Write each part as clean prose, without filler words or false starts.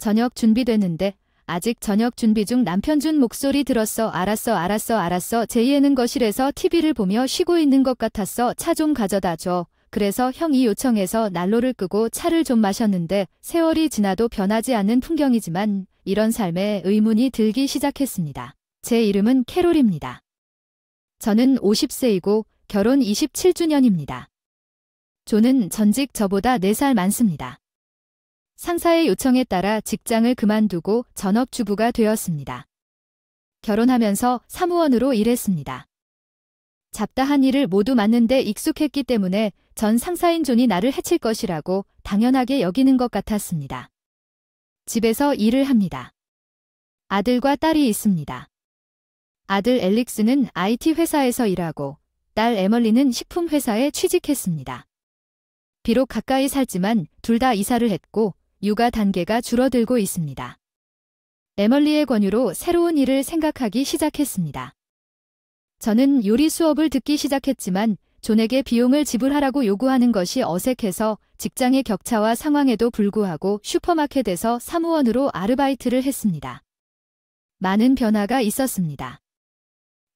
저녁 준비됐는데 아직 저녁 준비 중 남편 준 목소리 들었어. 알았어. 제이에는 거실에서 TV를 보며 쉬고 있는 것 같았어. 차 좀 가져다 줘. 그래서 형이 요청해서 난로를 끄고 차를 좀 마셨는데 세월이 지나도 변하지 않는 풍경이지만 이런 삶에 의문이 들기 시작했습니다. 제 이름은 캐롤입니다. 저는 50세이고 결혼 27주년입니다. 조는 전직 저보다 4살 많습니다. 상사의 요청에 따라 직장을 그만두고 전업주부가 되었습니다. 결혼하면서 사무원으로 일했습니다. 잡다한 일을 모두 맡는데 익숙했기 때문에 전 상사인 존이 나를 해칠 것이라고 당연하게 여기는 것 같았습니다. 집에서 일을 합니다. 아들과 딸이 있습니다. 아들 엘릭스는 IT 회사에서 일하고 딸 에멀리는 식품회사에 취직했습니다. 비록 가까이 살지만 둘 다 이사를 했고 육아 단계가 줄어들고 있습니다. 에멀리의 권유로 새로운 일을 생각하기 시작했습니다. 저는 요리 수업을 듣기 시작했지만 존에게 비용을 지불하라고 요구하는 것이 어색해서 직장의 격차와 상황에도 불구하고 슈퍼마켓에서 사무원으로 아르바이트를 했습니다. 많은 변화가 있었습니다.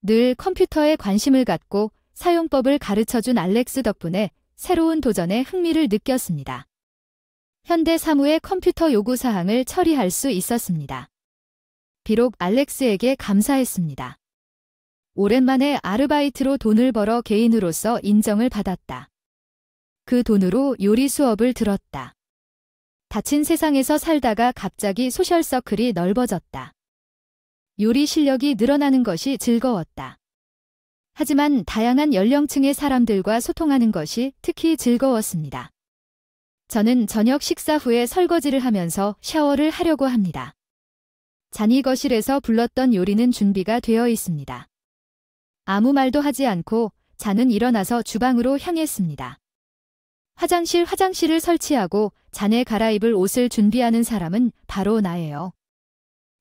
늘 컴퓨터에 관심을 갖고 사용법을 가르쳐준 알렉스 덕분에 새로운 도전에 흥미를 느꼈습니다. 현대 사무의 컴퓨터 요구사항을 처리할 수 있었습니다. 비록 알렉스에게 감사했습니다. 오랜만에 아르바이트로 돈을 벌어 개인으로서 인정을 받았다. 그 돈으로 요리 수업을 들었다. 닫힌 세상에서 살다가 갑자기 소셜서클이 넓어졌다. 요리 실력이 늘어나는 것이 즐거웠다. 하지만 다양한 연령층의 사람들과 소통하는 것이 특히 즐거웠습니다. 저는 저녁 식사 후에 설거지를 하면서 샤워를 하려고 합니다. 잔이 거실에서 불렀던 요리는 준비가 되어 있습니다. 아무 말도 하지 않고 잔은 일어나서 주방으로 향했습니다. 화장실을 설치하고 잔에 갈아입을 옷을 준비하는 사람은 바로 나예요.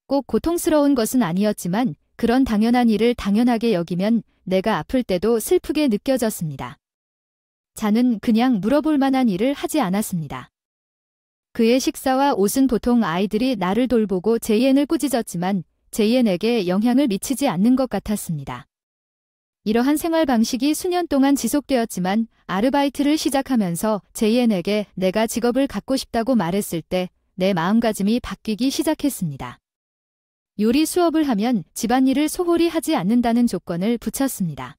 꼭 고통스러운 것은 아니었지만 그런 당연한 일을 당연하게 여기면 내가 아플 때도 슬프게 느껴졌습니다. 잔은 그냥 물어볼 만한 일을 하지 않았습니다. 그의 식사와 옷은 보통 아이들이 나를 돌보고 제이엔을 꾸짖었지만 제이엔에게 영향을 미치지 않는 것 같았습니다. 이러한 생활 방식이 수년 동안 지속되었지만 아르바이트를 시작하면서 제이엔에게 내가 직업을 갖고 싶다고 말했을 때 내 마음가짐이 바뀌기 시작했습니다. 요리 수업을 하면 집안일을 소홀히 하지 않는다는 조건을 붙였습니다.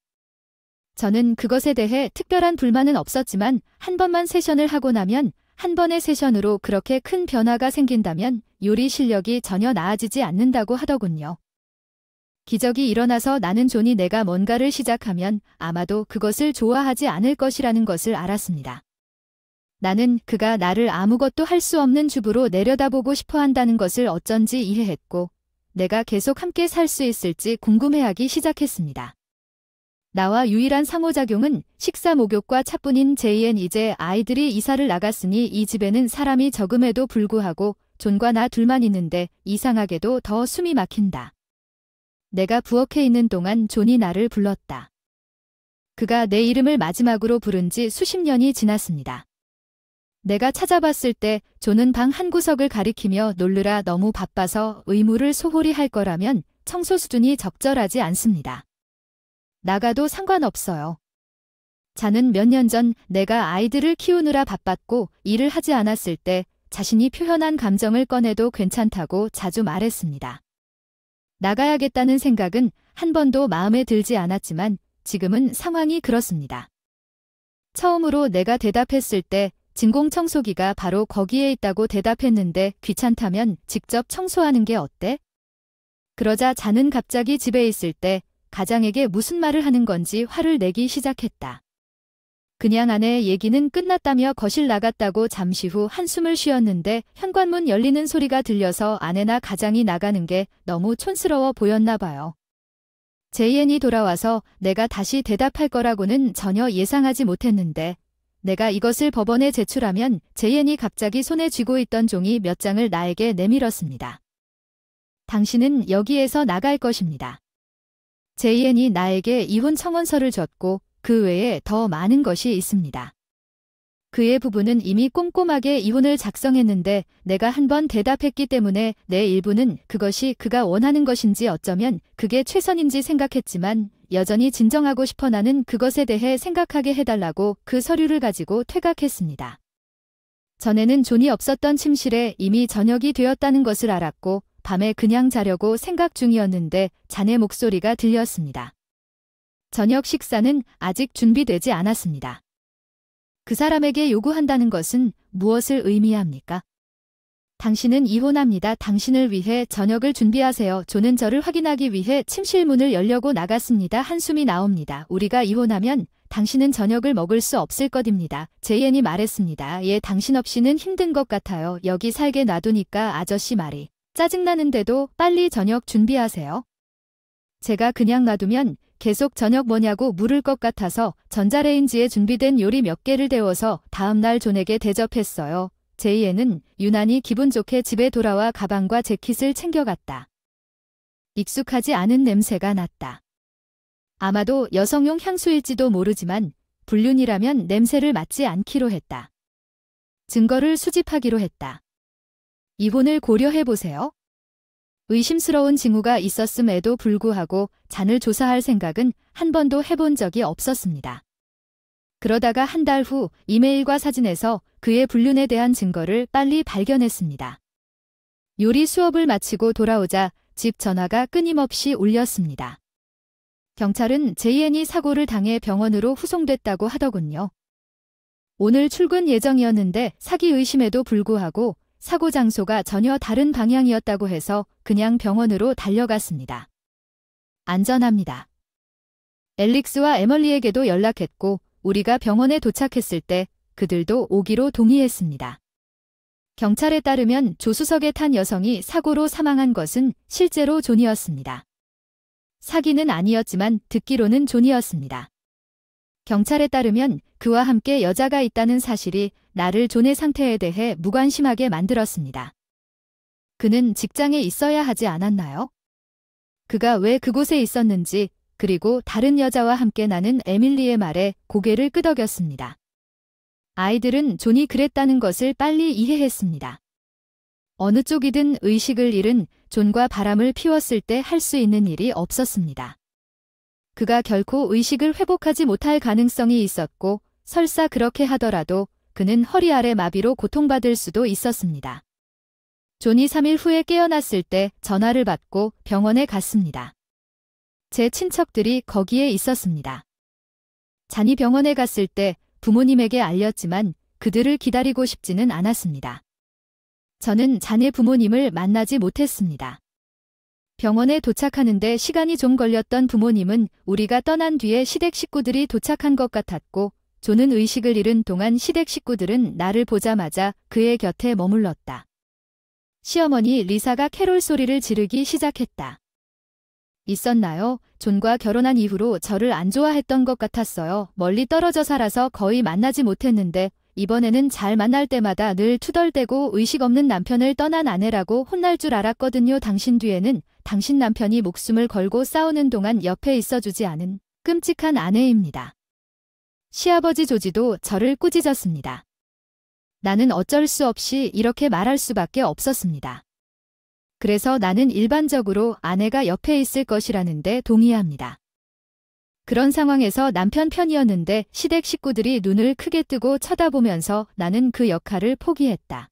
저는 그것에 대해 특별한 불만은 없었지만 한 번만 세션을 하고 나면 한 번의 세션으로 그렇게 큰 변화가 생긴다면 요리 실력이 전혀 나아지지 않는다고 하더군요. 기적이 일어나서 나는 존이 내가 뭔가를 시작하면 아마도 그것을 좋아하지 않을 것이라는 것을 알았습니다. 나는 그가 나를 아무것도 할 수 없는 주부로 내려다보고 싶어 한다는 것을 어쩐지 이해했고 내가 계속 함께 살 수 있을지 궁금해하기 시작했습니다. 나와 유일한 상호작용은 식사 목욕과 차뿐인 제이엔. 이제 아이들이 이사를 나갔으니 이 집에는 사람이 적음에도 불구하고 존과 나 둘만 있는데 이상하게도 더 숨이 막힌다. 내가 부엌에 있는 동안 존이 나를 불렀다. 그가 내 이름을 마지막으로 부른 지 수십 년이 지났습니다. 내가 찾아봤을 때 존은 방 한 구석을 가리키며 놀느라 너무 바빠서 의무를 소홀히 할 거라면 청소 수준이 적절하지 않습니다. 나가도 상관없어요. 자는 몇 년 전 내가 아이들을 키우느라 바빴고 일을 하지 않았을 때 자신이 표현한 감정을 꺼내도 괜찮다고 자주 말했습니다. 나가야겠다는 생각은 한 번도 마음에 들지 않았지만 지금은 상황이 그렇습니다. 처음으로 내가 대답했을 때 진공청소기가 바로 거기에 있다고 대답했는데 귀찮다면 직접 청소하는 게 어때? 그러자 자는 갑자기 집에 있을 때 가장에게 무슨 말을 하는 건지 화를 내기 시작했다. 그냥 아내의 얘기는 끝났다며 거실 나갔다고 잠시 후 한숨을 쉬었는데 현관문 열리는 소리가 들려서 아내나 가장이 나가는 게 너무 촌스러워 보였나 봐요. 제이엔이 돌아와서 내가 다시 대답할 거라고는 전혀 예상하지 못했는데 내가 이것을 법원에 제출하면 제이엔이 갑자기 손에 쥐고 있던 종이 몇 장을 나에게 내밀었습니다. 당신은 여기에서 나갈 것입니다. 제이엔이 나에게 이혼 청원서를 줬고 그 외에 더 많은 것이 있습니다. 그의 부부는 이미 꼼꼼하게 이혼을 작성했는데 내가 한 번 대답했기 때문에 내 일부는 그것이 그가 원하는 것인지 어쩌면 그게 최선인지 생각했지만 여전히 진정하고 싶어 나는 그것에 대해 생각하게 해달라고 그 서류를 가지고 퇴각했습니다. 전에는 존이 없었던 침실에 이미 저녁이 되었다는 것을 알았고 밤에 그냥 자려고 생각 중이었는데 자네 목소리가 들렸습니다. 저녁 식사는 아직 준비되지 않았습니다. 그 사람에게 요구한다는 것은 무엇을 의미합니까? 당신은 이혼합니다. 당신을 위해 저녁을 준비하세요. 존은 저를 확인하기 위해 침실 문을 열려고 나갔습니다. 한숨이 나옵니다. 우리가 이혼하면 당신은 저녁을 먹을 수 없을 것입니다. 제이엔이 말했습니다. 예, 당신 없이는 힘든 것 같아요. 여기 살게 놔두니까 아저씨 말이 짜증나는데도 빨리 저녁 준비하세요. 제가 그냥 놔두면 계속 저녁 뭐냐고 물을 것 같아서 전자레인지에 준비된 요리 몇 개를 데워서 다음날 존에게 대접했어요. 제이엔은 유난히 기분 좋게 집에 돌아와 가방과 재킷을 챙겨갔다. 익숙하지 않은 냄새가 났다. 아마도 여성용 향수일지도 모르지만 불륜이라면 냄새를 맡지 않기로 했다. 증거를 수집하기로 했다. 이혼을 고려해보세요. 의심스러운 징후가 있었음에도 불구하고 잔을 조사할 생각은 한 번도 해본 적이 없었습니다. 그러다가 한 달 후 이메일과 사진에서 그의 불륜에 대한 증거를 빨리 발견했습니다. 요리 수업을 마치고 돌아오자 집 전화가 끊임없이 울렸습니다. 경찰은 제이엔이 사고를 당해 병원으로 후송됐다고 하더군요. 오늘 출근 예정이었는데 사기 의심에도 불구하고 사고 장소가 전혀 다른 방향이었다고 해서 그냥 병원으로 달려갔습니다. 안전합니다. 앨릭스와 에멀리에게도 연락했고 우리가 병원에 도착했을 때 그들도 오기로 동의했습니다. 경찰에 따르면 조수석에 탄 여성이 사고로 사망한 것은 실제로 존이었습니다. 사기는 아니었지만 듣기로는 존이었습니다. 경찰에 따르면 그와 함께 여자가 있다는 사실이 나를 존의 상태에 대해 무관심하게 만들었습니다. 그는 직장에 있어야 하지 않았나요? 그가 왜 그곳에 있었는지 그리고 다른 여자와 함께 나는 에밀리의 말에 고개를 끄덕였습니다. 아이들은 존이 그랬다는 것을 빨리 이해했습니다. 어느 쪽이든 의식을 잃은 존과 바람을 피웠을 때 할 수 있는 일이 없었습니다. 그가 결코 의식을 회복하지 못할 가능성이 있었고 설사 그렇게 하더라도 그는 허리 아래 마비로 고통받을 수도 있었습니다. 존이 3일 후에 깨어났을 때 전화를 받고 병원에 갔습니다. 제 친척들이 거기에 있었습니다. 잔이 병원에 갔을 때 부모님에게 알렸지만 그들을 기다리고 싶지는 않았습니다. 저는 잔의 부모님을 만나지 못했습니다. 병원에 도착하는데 시간이 좀 걸렸던 부모님은 우리가 떠난 뒤에 시댁 식구들이 도착한 것 같았고 존은 의식을 잃은 동안 시댁 식구들은 나를 보자마자 그의 곁에 머물렀다. 시어머니 리사가 캐롤 소리를 지르기 시작했다. 있었나요? 존과 결혼한 이후로 저를 안 좋아했던 것 같았어요. 멀리 떨어져 살아서 거의 만나지 못했는데 이번에는 잘 만날 때마다 늘 투덜대고 의식 없는 남편을 떠난 아내라고 혼날 줄 알았거든요. 당신 뒤에는 당신 남편이 목숨을 걸고 싸우는 동안 옆에 있어주지 않은 끔찍한 아내입니다. 시아버지 조지도 저를 꾸짖었습니다. 나는 어쩔 수 없이 이렇게 말할 수밖에 없었습니다. 그래서 나는 일반적으로 아내가 옆에 있을 것이라는데 동의합니다. 그런 상황에서 남편 편이었는데 시댁 식구들이 눈을 크게 뜨고 쳐다보면서 나는 그 역할을 포기했다.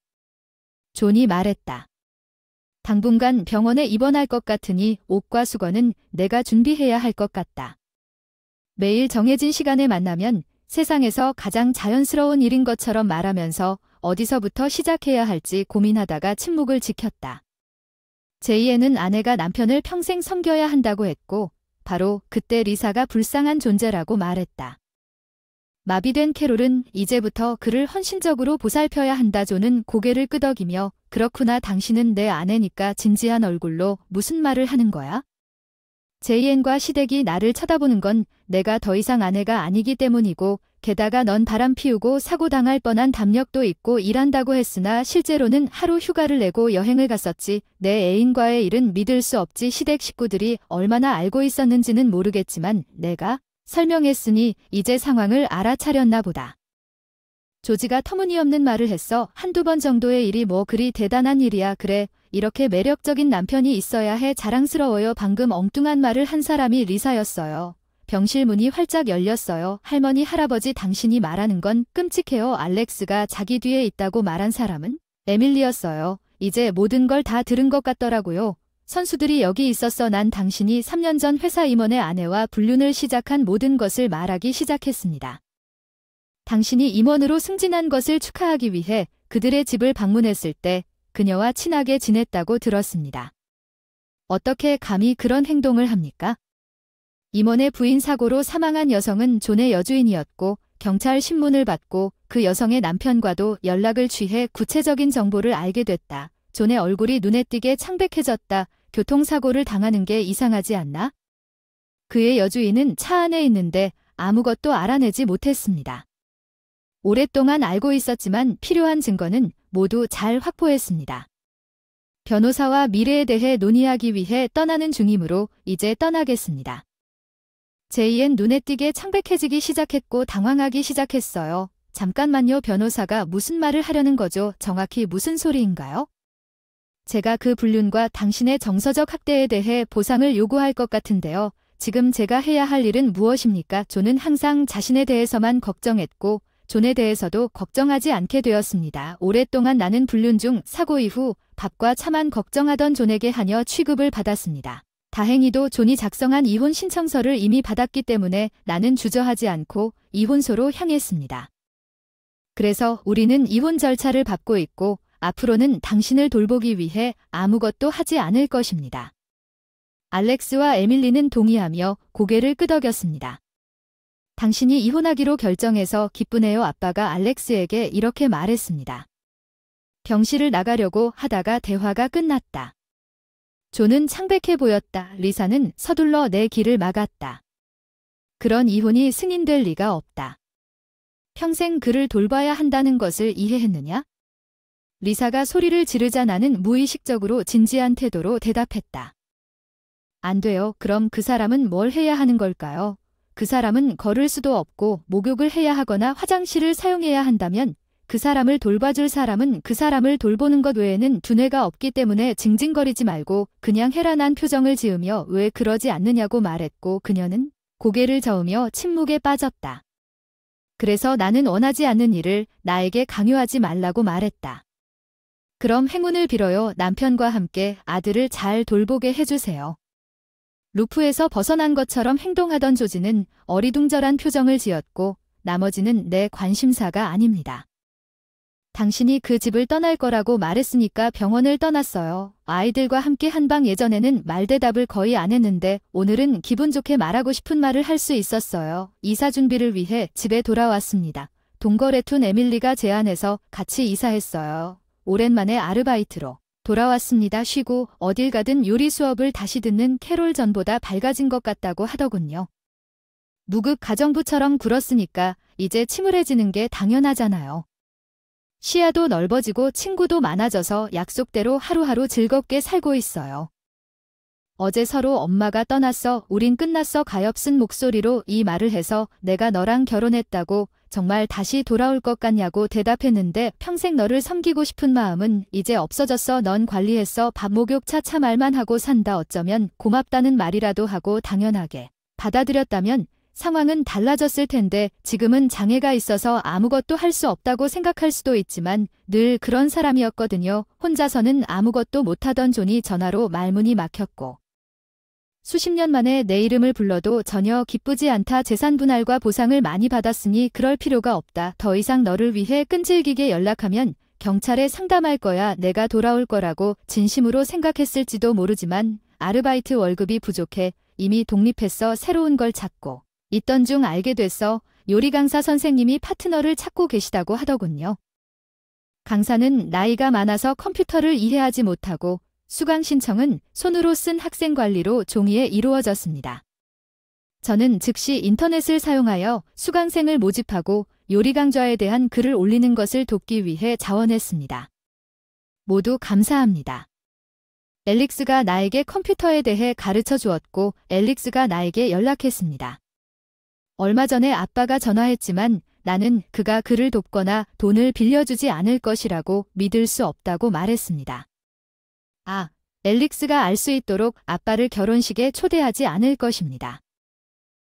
존이 말했다. 당분간 병원에 입원할 것 같으니 옷과 수건은 내가 준비해야 할 것 같다. 매일 정해진 시간에 만나면 세상에서 가장 자연스러운 일인 것처럼 말하면서 어디서부터 시작해야 할지 고민하다가 침묵을 지켰다. 제이에는 아내가 남편을 평생 섬겨야 한다고 했고 바로 그때 리사가 불쌍한 존재라고 말했다. 마비된 캐롤은 이제부터 그를 헌신적으로 보살펴야 한다. 존은 고개를 끄덕이며 그렇구나. 당신은 내 아내니까 진지한 얼굴로 무슨 말을 하는 거야? 제이엔과 시댁이 나를 쳐다보는 건 내가 더 이상 아내가 아니기 때문이고 게다가 넌 바람 피우고 사고당할 뻔한 담력도 있고 일한다고 했으나 실제로는 하루 휴가를 내고 여행을 갔었지. 내 애인과의 일은 믿을 수 없지. 시댁 식구들이 얼마나 알고 있었는지는 모르겠지만 내가 설명했으니 이제 상황을 알아차렸나 보다. 조지가 터무니없는 말을 했어. 한두 번 정도의 일이 뭐 그리 대단한 일이야. 그래, 이렇게 매력적인 남편이 있어야 해. 자랑스러워요. 방금 엉뚱한 말을 한 사람이 리사였어요. 병실 문이 활짝 열렸어요. 할머니, 할아버지, 당신이 말하는 건 끔찍해요. 알렉스가 자기 뒤에 있다고 말한 사람은 에밀리였어요. 이제 모든 걸 다 들은 것 같더라고요. 선수들이 여기 있었어. 난 당신이 3년 전 회사 임원의 아내와 불륜을 시작한 모든 것을 말하기 시작했습니다. 당신이 임원으로 승진한 것을 축하하기 위해 그들의 집을 방문했을 때 그녀와 친하게 지냈다고 들었습니다. 어떻게 감히 그런 행동을 합니까? 임원의 부인 사고로 사망한 여성은 존의 여주인이었고 경찰 신문을 받고 그 여성의 남편과도 연락을 취해 구체적인 정보를 알게 됐다. 존의 얼굴이 눈에 띄게 창백해졌다. 교통사고를 당하는 게 이상하지 않나? 그의 여주인은 차 안에 있는데 아무것도 알아내지 못했습니다. 오랫동안 알고 있었지만 필요한 증거는 모두 잘 확보했습니다. 변호사와 미래에 대해 논의하기 위해 떠나는 중이므로 이제 떠나겠습니다. 제이엔 눈에 띄게 창백해지기 시작했고 당황하기 시작했어요. 잠깐만요. 변호사가 무슨 말을 하려는 거죠? 정확히 무슨 소리인가요? 제가 그 불륜과 당신의 정서적 학대에 대해 보상을 요구할 것 같은데요. 지금 제가 해야 할 일은 무엇입니까? 존은 항상 자신에 대해서만 걱정했고 존에 대해서도 걱정하지 않게 되었습니다. 오랫동안 나는 불륜 중 사고 이후 밥과 차만 걱정하던 존에게 하녀 취급을 받았습니다. 다행히도 존이 작성한 이혼 신청서를 이미 받았기 때문에 나는 주저하지 않고 이혼소로 향했습니다. 그래서 우리는 이혼 절차를 밟고 있고 앞으로는 당신을 돌보기 위해 아무것도 하지 않을 것입니다. 알렉스와 에밀리는 동의하며 고개를 끄덕였습니다. 당신이 이혼하기로 결정해서 기쁘네요. 아빠가 알렉스에게 이렇게 말했습니다. 병실을 나가려고 하다가 대화가 끝났다. 존은 창백해 보였다. 리사는 서둘러 내 길을 막았다. 그런 이혼이 승인될 리가 없다. 평생 그를 돌봐야 한다는 것을 이해했느냐? 리사가 소리를 지르자 나는 무의식적으로 진지한 태도로 대답했다. 안 돼요. 그럼 그 사람은 뭘 해야 하는 걸까요? 그 사람은 걸을 수도 없고 목욕을 해야 하거나 화장실을 사용해야 한다면 그 사람을 돌봐줄 사람은 그 사람을 돌보는 것 외에는 두뇌가 없기 때문에 징징거리지 말고 그냥 해라. 난 표정을 지으며 왜 그러지 않느냐고 말했고 그녀는 고개를 저으며 침묵에 빠졌다. 그래서 나는 원하지 않는 일을 나에게 강요하지 말라고 말했다. 그럼 행운을 빌어요. 남편과 함께 아들을 잘 돌보게 해주세요. 루프에서 벗어난 것처럼 행동하던 조지는 어리둥절한 표정을 지었고 나머지는 내 관심사가 아닙니다. 당신이 그 집을 떠날 거라고 말했으니까 병원을 떠났어요. 아이들과 함께 한방. 예전에는 말대답을 거의 안 했는데 오늘은 기분 좋게 말하고 싶은 말을 할 수 있었어요. 이사 준비를 위해 집에 돌아왔습니다. 동거래툰 에밀리가 제안해서 같이 이사했어요. 오랜만에 아르바이트로 돌아왔습니다. 쉬고 어딜 가든 요리 수업을 다시 듣는 캐롤. 전보다 밝아진 것 같다고 하더군요. 무급 가정부처럼 굴었으니까 이제 침울해지는 게 당연하잖아요. 시야도 넓어지고 친구도 많아져서 약속대로 하루하루 즐겁게 살고 있어요. 어제 서로 엄마가 떠났어. 우린 끝났어. 가엾은 목소리로 이 말을 해서 내가 너랑 결혼했다고 정말 다시 돌아올 것 같냐고 대답했는데 평생 너를 섬기고 싶은 마음은 이제 없어졌어. 넌 관리했어. 밥, 목욕, 차차 말만 하고 산다. 어쩌면 고맙다는 말이라도 하고 당연하게 받아들였다면 상황은 달라졌을 텐데 지금은 장애가 있어서 아무것도 할 수 없다고 생각할 수도 있지만 늘 그런 사람이었거든요. 혼자서는 아무것도 못하던 존이 전화로 말문이 막혔고 수십 년 만에 내 이름을 불러도 전혀 기쁘지 않다. 재산 분할과 보상을 많이 받았으니 그럴 필요가 없다. 더 이상 너를 위해 끈질기게 연락하면 경찰에 상담할 거야. 내가 돌아올 거라고 진심으로 생각했을지도 모르지만 아르바이트 월급이 부족해 이미 독립했어. 새로운 걸 찾고 있던 중 알게 됐어. 요리 강사 선생님이 파트너를 찾고 계시다고 하더군요. 강사는 나이가 많아서 컴퓨터를 이해하지 못하고 수강 신청은 손으로 쓴 학생 관리로 종이에 이루어졌습니다. 저는 즉시 인터넷을 사용하여 수강생을 모집하고 요리 강좌에 대한 글을 올리는 것을 돕기 위해 자원했습니다. 모두 감사합니다. 엘릭스가 나에게 컴퓨터에 대해 가르쳐 주었고 엘릭스가 나에게 연락했습니다. 얼마 전에 아빠가 전화했지만 나는 그가 그를 돕거나 돈을 빌려주지 않을 것이라고 믿을 수 없다고 말했습니다. 앨릭스가 알 수 있도록 아빠를 결혼식에 초대하지 않을 것입니다.